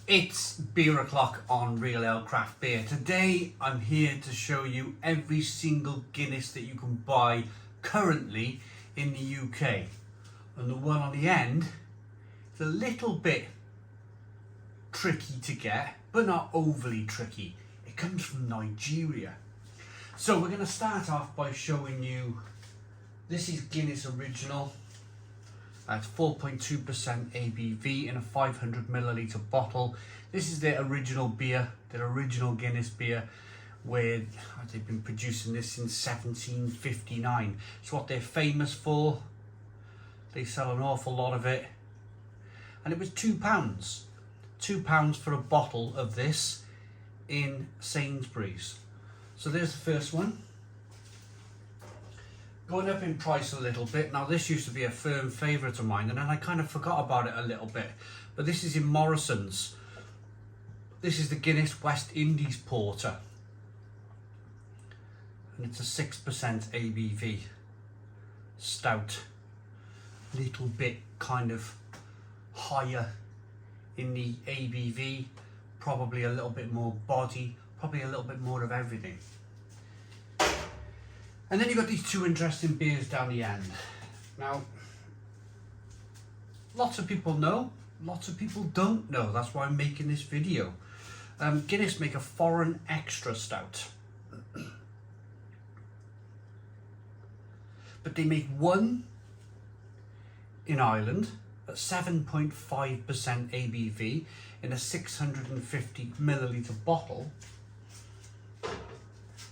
It's beer o'clock on Real Ale Craft Beer. Today I'm here to show you every single Guinness that you can buy currently in the UK. And the one on the end is a little bit tricky to get, but not overly tricky. It comes from Nigeria. So we're going to start off by showing you, this is Guinness Original. It's 4.2% ABV in a 500 milliliter bottle. This is their original beer, their original Guinness beer, where they've been producing this since 1759. It's what they're famous for. They sell an awful lot of it. And it was £2. £2 for a bottle of this in Sainsbury's. So there's the first one. Going up in price a little bit. Now this used to be a firm favourite of mine, and then I kind of forgot about it a little bit. But this is in Morrison's. This is the Guinness West Indies Porter. And it's a 6% ABV stout. Little bit kind of higher in the ABV. Probably a little bit more body. Probably a little bit more of everything. And then you've got these two interesting beers down the end. Now, lots of people know, lots of people don't know. That's why I'm making this video. Guinness make a foreign extra stout. But they make one in Ireland at 7.5% ABV in a 650 milliliter bottle.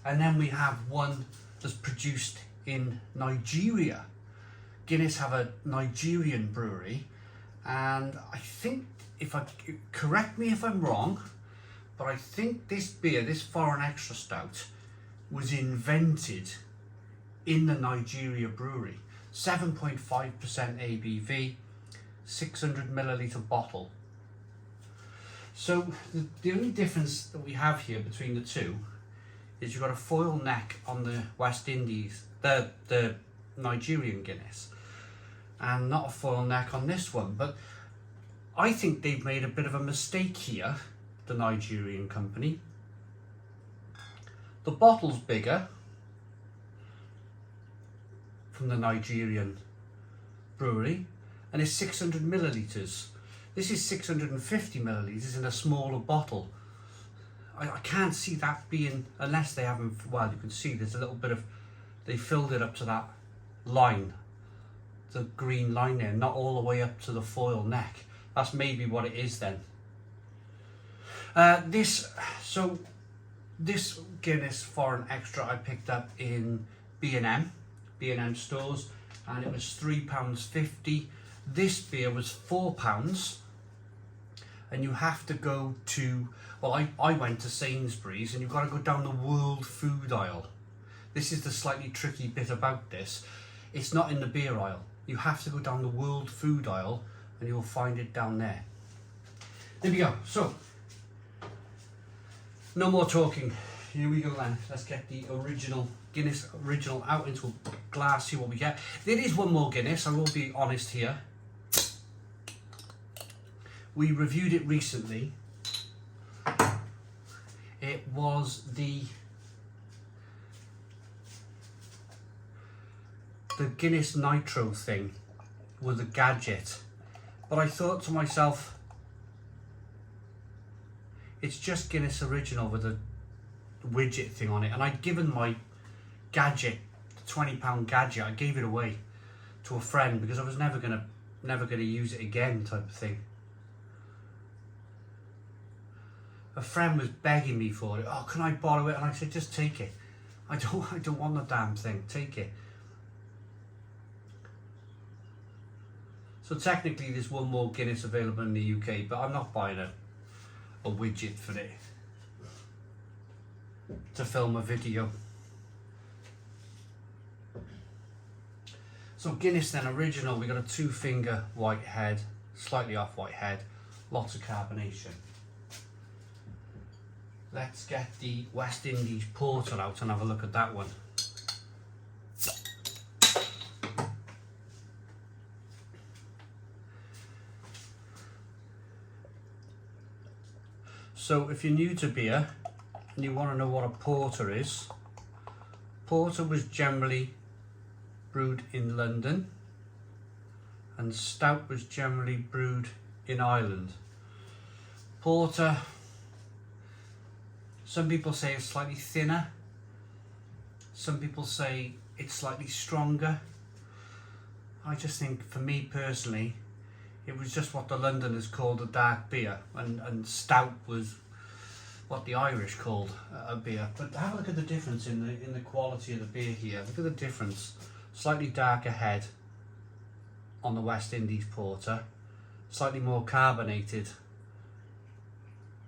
And then we have one that's produced in Nigeria. Guinness have a Nigerian brewery, and I think, correct me if I'm wrong, but I think this beer, this foreign extra stout, was invented in the Nigeria brewery. 7.5% ABV, 600 milliliter bottle. So the only difference that we have here between the two is you've got a foil neck on the West Indies, the Nigerian Guinness, and not a foil neck on this one. But I think they've made a bit of a mistake here, the Nigerian company. The bottle's bigger from the Nigerian brewery, and it's 600 millilitres. This is 650 millilitres in a smaller bottle. I can't see that being, unless they haven't, well, you can see there's a little bit of, they filled it up to that line, the green line there, not all the way up to the foil neck. That's maybe what it is then. This Guinness Foreign Extra I picked up in B&M stores, and it was £3.50. This beer was £4. And you have to go to, well, I went to Sainsbury's, and you've got to go down the world food aisle. This is the slightly tricky bit about this. It's not in the beer aisle. You have to go down the world food aisle, and you'll find it down there. There we go. So, no more talking. Here we go then. Let's get the original, Guinness Original out into a glass, see what we get. There is one more Guinness, I will be honest here. We reviewed it recently. It was the Guinness Nitro thing with a gadget. But I thought to myself, it's just Guinness Original with a widget thing on it. And I'd given my gadget, the £20 gadget, I gave it away to a friend because I was never gonna use it again, type of thing. A friend was begging me for it. Oh, can I borrow it? And I said, just take it. I don't want the damn thing. Take it. So technically there's one more Guinness available in the UK, but I'm not buying a widget for it to film a video. So Guinness then Original, we got a 2-finger white head, slightly off white head, lots of carbonation. Let's get the West Indies Porter out and have a look at that one. So if you're new to beer and you want to know what a porter is, porter was generally brewed in London and stout was generally brewed in Ireland. Porter, some people say it's slightly thinner, some people say it's slightly stronger. I just think, for me personally, it was just what the Londoners called a dark beer, and stout was what the Irish called a beer. But have a look at the difference in the quality of the beer here. Look at the difference. Slightly darker head on the West Indies porter, slightly more carbonated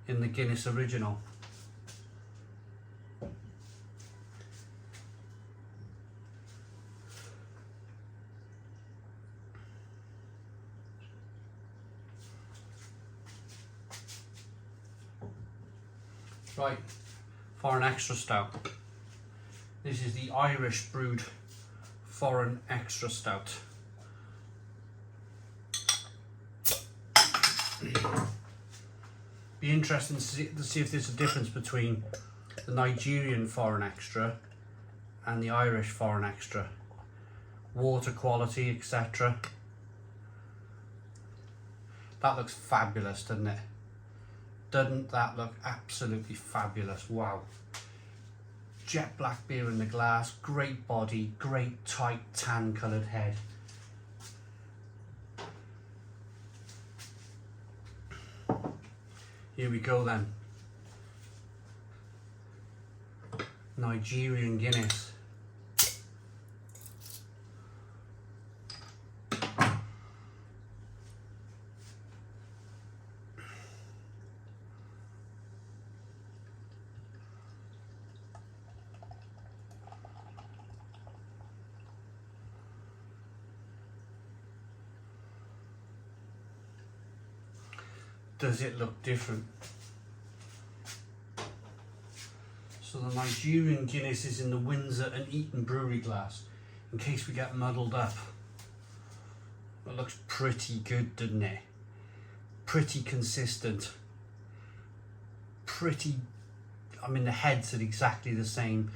in the Guinness Original. Right, foreign extra stout. This is the Irish brewed foreign extra stout. Be interesting to see if there's a difference between the Nigerian foreign extra and the Irish foreign extra. Water quality, etc. That looks fabulous, doesn't it? Doesn't that look absolutely fabulous? Wow. Jet black beer in the glass, great body, great tight tan coloured head. Here we go then. Nigerian Guinness. Does it look different? So the Nigerian Guinness is in the Windsor and Eton brewery glass, in case we get muddled up. It looks pretty good, doesn't it? Pretty consistent. I mean, the heads are exactly the same,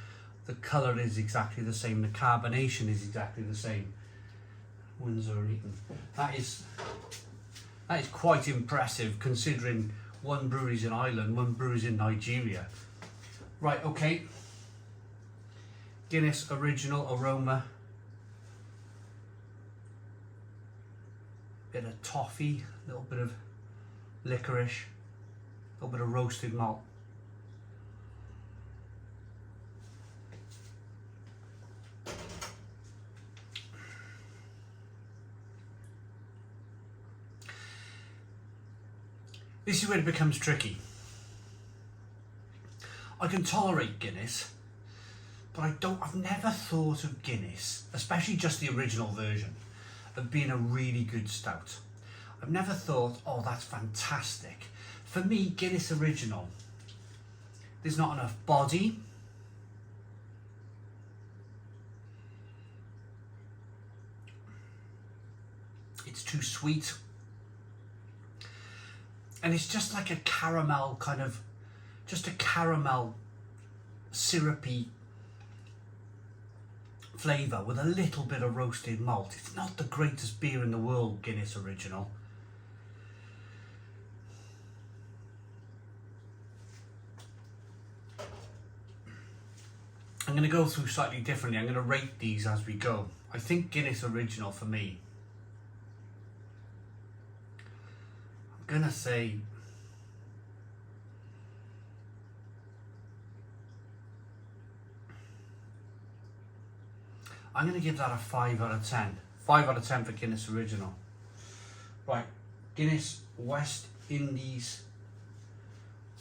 the colour is exactly the same, the carbonation is exactly the same. Windsor and Eton. That is quite impressive, considering one brewery's in Ireland, one brewery's in Nigeria. Right, okay. Guinness Original aroma. Bit of toffee, a little bit of licorice, a little bit of roasted malt. This is where it becomes tricky. I can tolerate Guinness, but I've never thought of Guinness, especially just the original version, of being a really good stout. I've never thought, oh, that's fantastic. For me, Guinness Original, there's not enough body. It's too sweet. And it's just like a caramel just a caramel syrupy flavour with a little bit of roasted malt. It's not the greatest beer in the world, Guinness Original. I'm going to go through slightly differently. I'm going to rate these as we go. I think Guinness Original, for me, I'm going to say I'm going to give that a 5 out of 10. 5 out of 10 for Guinness Original. Right, Guinness West Indies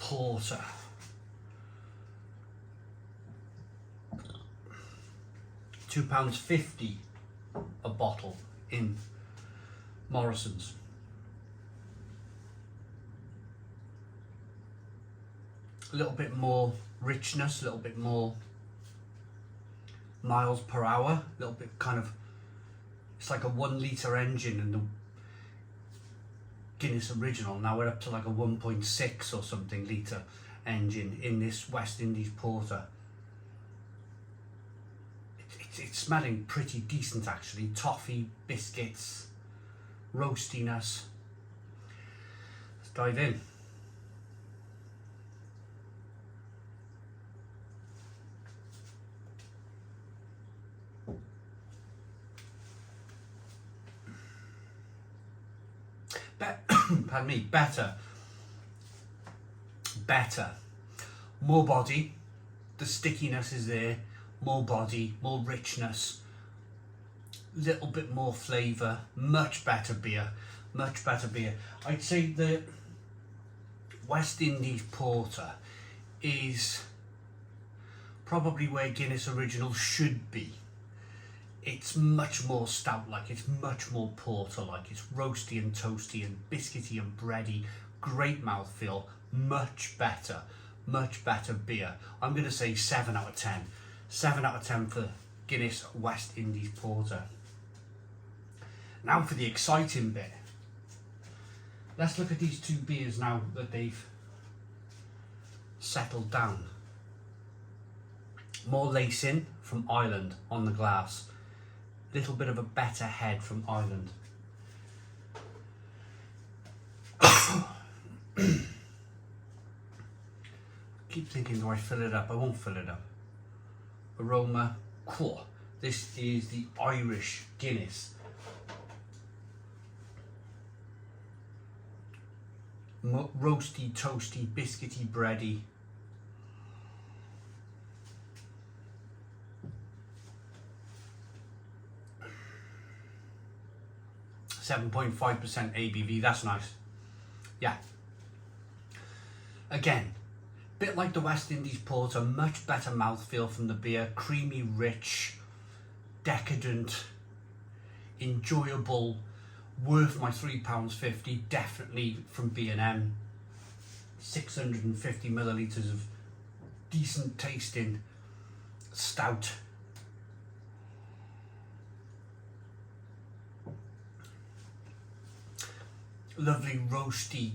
Porter. £2.50 a bottle in Morrison's. A little bit more richness, a little bit more miles per hour, a little bit it's like a 1 litre engine, and Guinness Original. Now we're up to like a 1.6 or something litre engine in this West Indies porter. It's smelling pretty decent actually. Toffee, biscuits, roastiness. Let's dive in. Pardon me, better, more body, the stickiness is there, more body, more richness, little bit more flavour, much better beer. I'd say the West Indies porter is probably where Guinness Original should be. It's much more stout-like, it's much more porter-like, it's roasty and toasty and biscuity and bready, great mouthfeel, much better beer. I'm going to say 7 out of 10. 7 out of 10 for Guinness West Indies Porter. Now for the exciting bit. Let's look at these two beers now that they've settled down. More lacing from Ireland on the glass. Little bit of a better head from Ireland. Keep thinking, do I fill it up? I won't fill it up. Aroma, cool. This is the Irish Guinness. Roasty, toasty, biscuity, bready. .5% ABV, that's nice. Yeah. Again, bit like the West Indies Porter, much better mouthfeel from the beer, creamy, rich, decadent, enjoyable, worth my £3.50, definitely from B&M. 650 millilitres of decent tasting stout. Lovely roasty,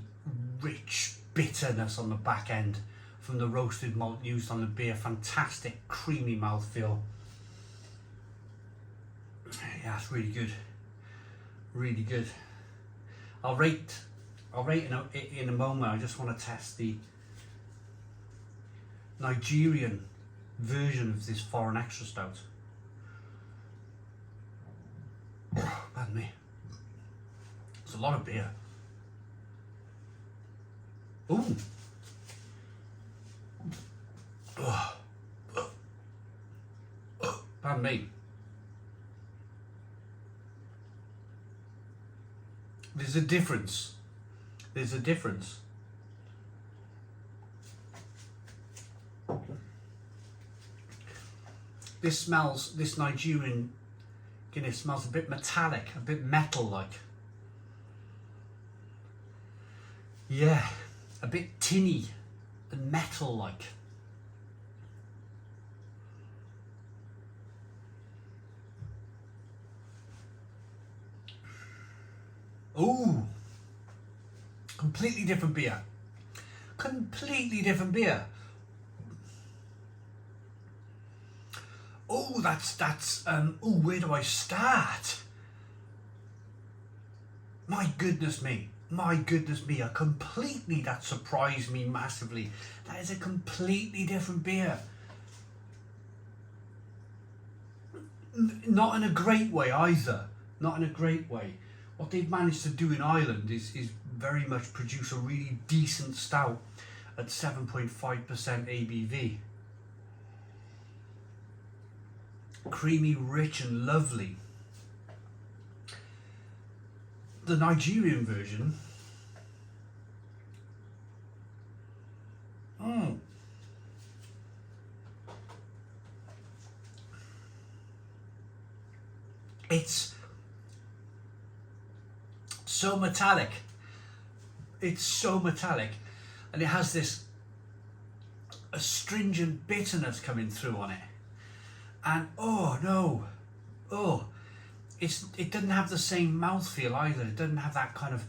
rich bitterness on the back end from the roasted malt used on the beer. Fantastic creamy mouthfeel. Yeah, it's really good. Really good. I'll rate in a moment. I just want to test the Nigerian version of this foreign extra stout. Pardon me. It's a lot of beer. Ooh. Pardon me. There's a difference. There's a difference. This Nigerian Guinness smells a bit metallic, a bit metal-like. Yeah, a bit tinny and metal-like. Ooh, completely different beer. Completely different beer. Oh, ooh, where do I start? My goodness me, that surprised me massively. That is a completely different beer. Not in a great way either, not in a great way. What they've managed to do in Ireland is very much produce a really decent stout at 7.5% ABV. Creamy, rich and lovely. The Nigerian version, it's so metallic. It's so metallic, and it has this astringent bitterness coming through on it. And oh no, it doesn't have the same mouthfeel either. It doesn't have that kind of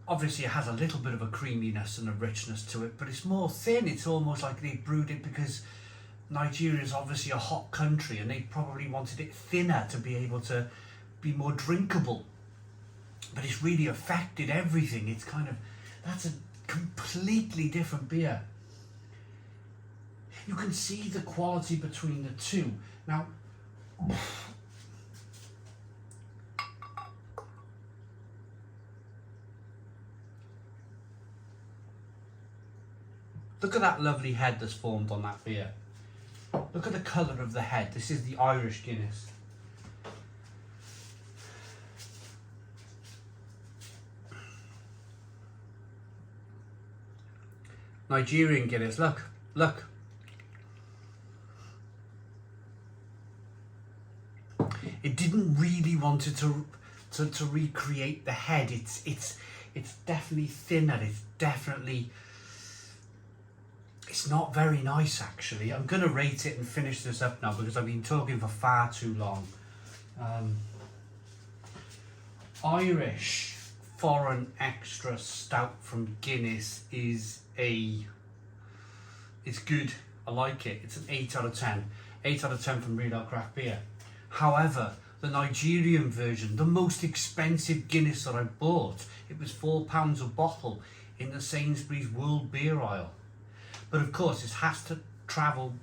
obviously it has a little bit of a creaminess and a richness to it, but it's more thin. It's almost like they brewed it because Nigeria is obviously a hot country and they probably wanted it thinner to be able to be more drinkable. But it's really affected everything. It's kind of, that's a completely different beer. You can see the quality between the two. Now, look at that lovely head that's formed on that beer. Look at the colour of the head. This is the Irish Guinness. Nigerian Guinness, look, look. It didn't really want it to recreate the head. It's definitely thinner. It's not very nice actually. I'm gonna rate it and finish this up now because I've been talking for far too long. Irish Foreign Extra Stout from Guinness is it's good. I like it. It's an 8 out of 10. 8 out of 10 from Real Ale Craft Beer. However, the Nigerian version, the most expensive Guinness that I bought, it was £4 a bottle in the Sainsbury's World Beer Aisle. But of course, it has to travel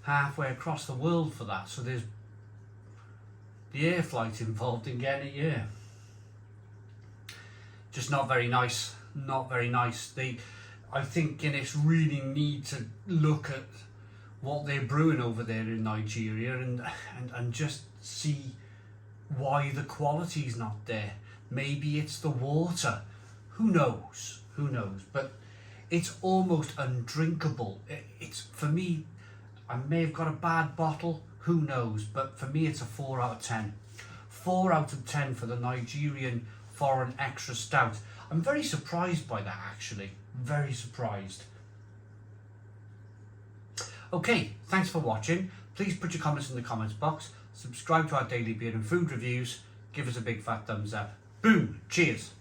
halfway across the world for that, so there's the air flight involved in getting it here. Just not very nice. Not very nice. I think Guinness really need to look at what they're brewing over there in Nigeria and just see why the quality's not there. Maybe it's the water. Who knows? Who knows? But it's almost undrinkable. It's, for me, I may have got a bad bottle. Who knows? But for me, it's a 4 out of 10. 4 out of 10 for the Nigerian Foreign Extra Stout. I'm very surprised by that actually. Very surprised. Okay, thanks for watching. Please put your comments in the comments box. Subscribe to our daily beer and food reviews. Give us a big fat thumbs up. Boom! Cheers!